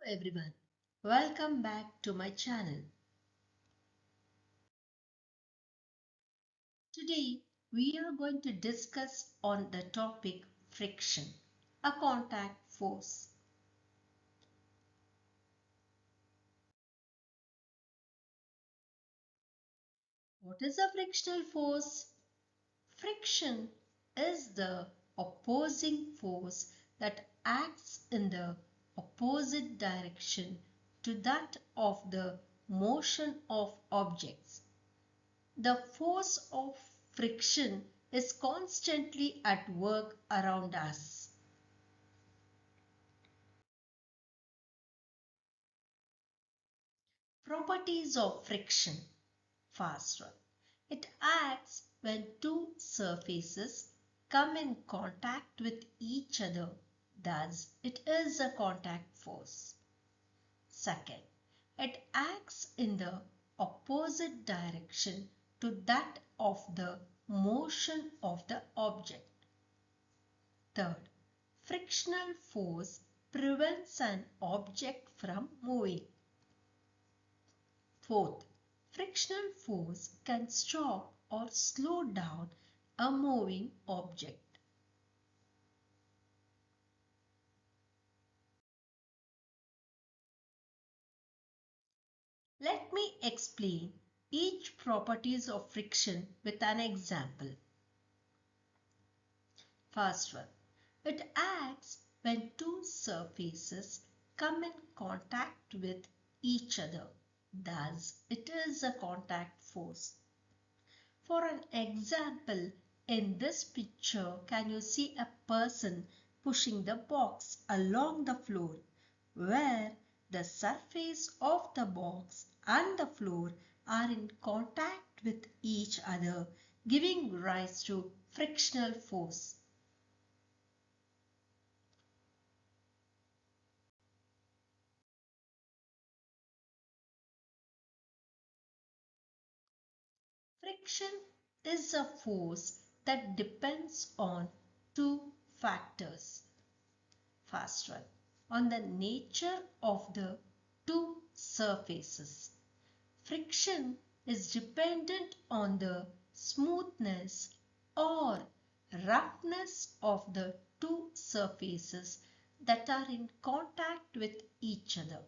Hello everyone, welcome back to my channel. Today we are going to discuss on the topic friction, a contact force. What is a frictional force? Friction is the opposing force that acts in the opposite direction to that of the motion of objects. The force of friction is constantly at work around us. Properties of friction. First one. It acts when two surfaces come in contact with each other. Thus, it is a contact force. Second, it acts in the opposite direction to that of the motion of the object. Third, frictional force prevents an object from moving. Fourth, frictional force can stop or slow down a moving object. Let me explain each properties of friction with an example. First one, it acts when two surfaces come in contact with each other. Thus, it is a contact force. For an example, in this picture, can you see a person pushing the box along the floor where the surface of the box and the floor are in contact with each other, giving rise to frictional force. Friction is a force that depends on two factors. First one, on the nature of the two surfaces. Friction is dependent on the smoothness or roughness of the two surfaces that are in contact with each other.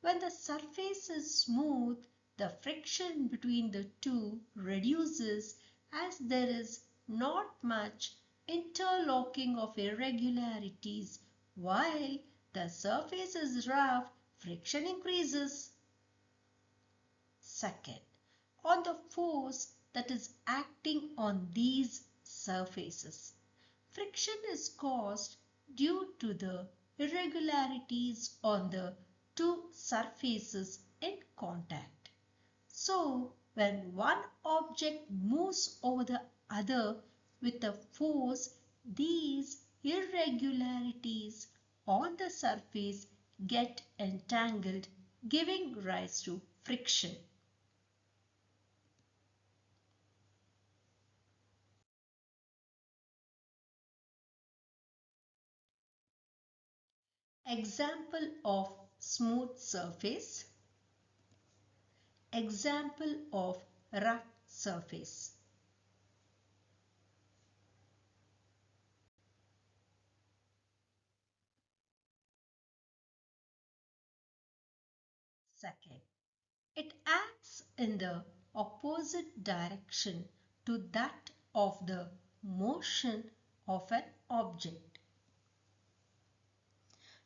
When the surface is smooth, the friction between the two reduces as there is not much interlocking of irregularities, while the surface is rough, friction increases. Second, on the force that is acting on these surfaces. Friction is caused due to the irregularities on the two surfaces in contact. So, when one object moves over the other with a force, these irregularities on the surface get entangled, giving rise to friction. Example of smooth surface. Example of rough surface. Second, it acts in the opposite direction to that of the motion of an object.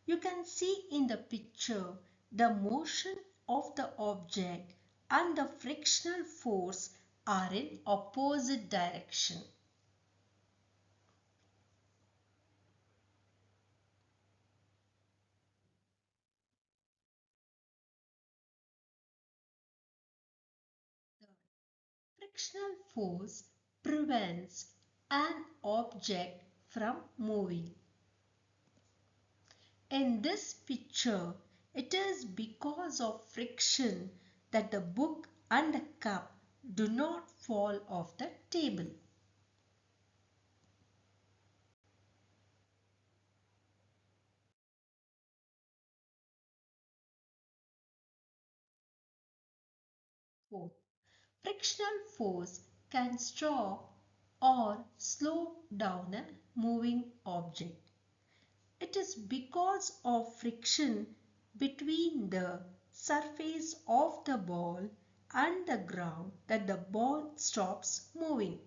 You can see in the picture the motion of the object and the frictional force are in opposite direction. Frictional force prevents an object from moving. In this picture, it is because of friction that the book and the cup do not fall off the table. Fourth, frictional force can stop or slow down a moving object. It is because of friction between the surface of the ball and the ground that the ball stops moving.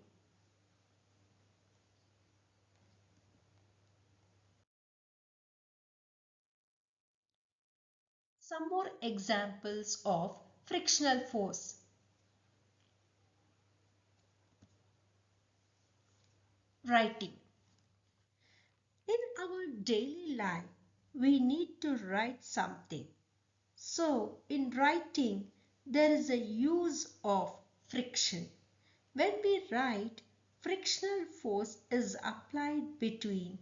Some more examples of frictional force. Writing. In our daily life, we need to write something. So, in writing, there is a use of friction. When we write, frictional force is applied between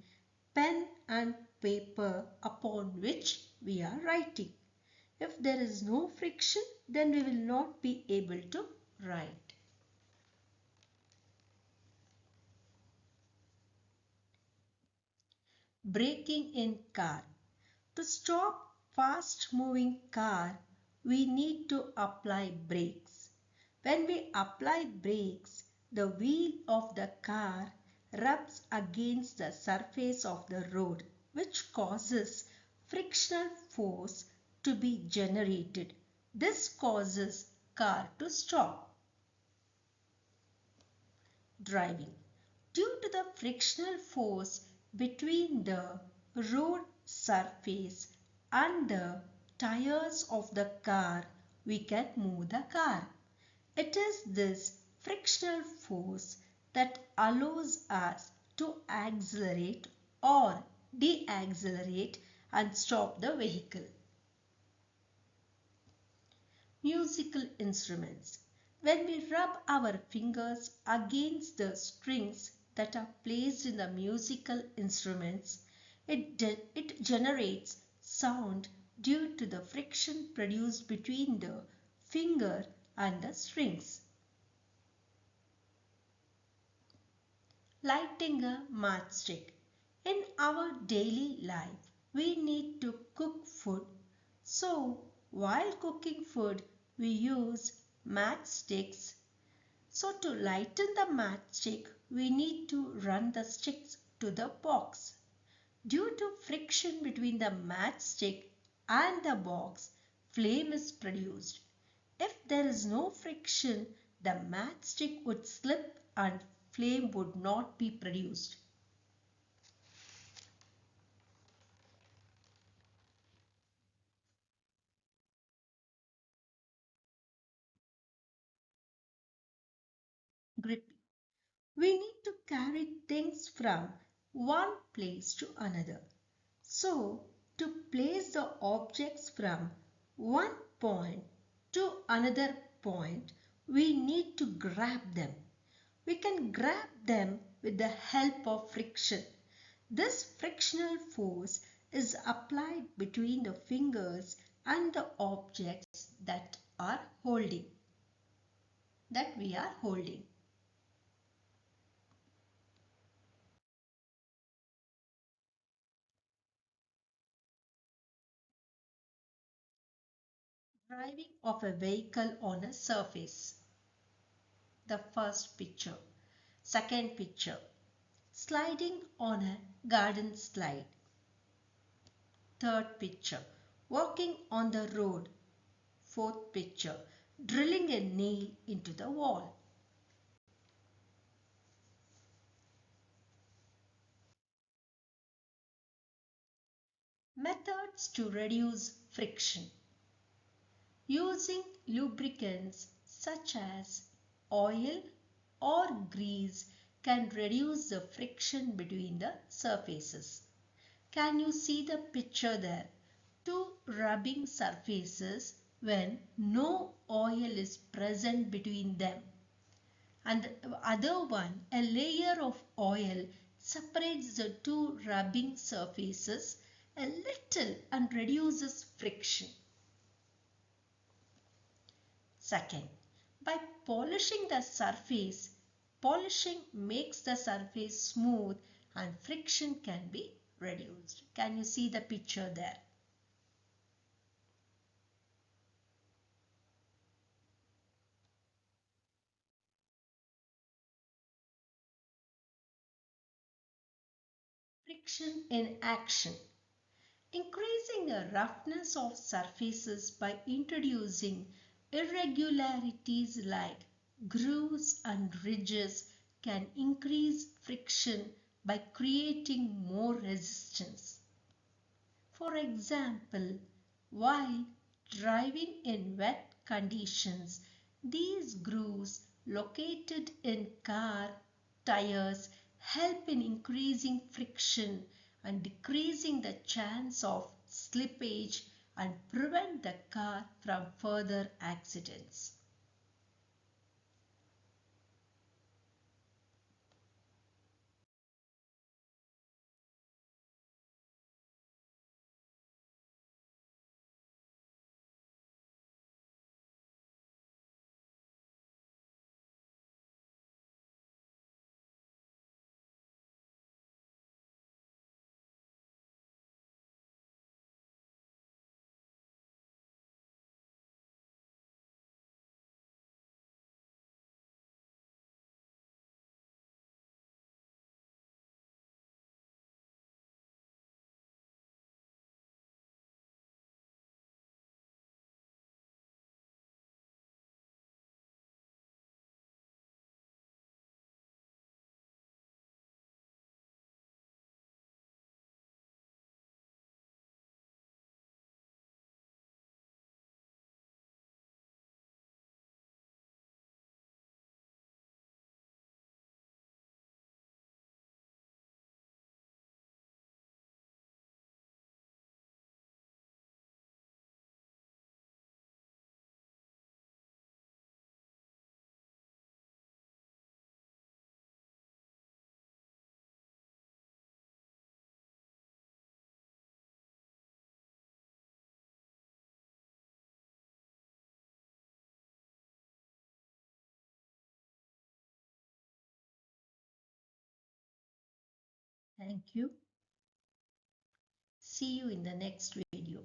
pen and paper upon which we are writing. If there is no friction, then we will not be able to write. Braking in car. To stop fast moving car, we need to apply brakes. When we apply brakes, the wheel of the car rubs against the surface of the road, which causes frictional force to be generated. This causes car to stop. Driving. Due to the frictional force between the road surface and the tires of the car, we can move the car. It is this frictional force that allows us to accelerate or deaccelerate and stop the vehicle. Musical instruments. When we rub our fingers against the strings that are placed in the musical instruments, it generates sound due to the friction produced between the finger and the strings. Lighting a matchstick. In our daily life, we need to cook food. So, while cooking food, we use matchsticks. So, to lighten the matchstick, we need to run the sticks to the box. Due to friction between the matchstick and the box, flame is produced. If there is no friction, the matchstick would slip and flame would not be produced. Gripping. We need to carry things from one place to another. So, to place the objects from one point to another point, we need to grab them. We can grab them with the help of friction. This frictional force is applied between the fingers and the objects that we are holding. Driving of a vehicle on a surface. The first picture. Second picture. Sliding on a garden slide. Third picture. Walking on the road. Fourth picture. Drilling a nail into the wall. Methods to reduce friction. Using lubricants such as oil or grease can reduce the friction between the surfaces. Can you see the picture there? Two rubbing surfaces when no oil is present between them. And the other one, a layer of oil separates the two rubbing surfaces a little and reduces friction. Second, by polishing the surface, polishing makes the surface smooth and friction can be reduced. Can you see the picture there? Friction in action. Increasing the roughness of surfaces by introducing irregularities like grooves and ridges can increase friction by creating more resistance. For example, while driving in wet conditions, these grooves located in car tires help in increasing friction and decreasing the chance of slippage and prevent the car from further accidents. Thank you. See you in the next video.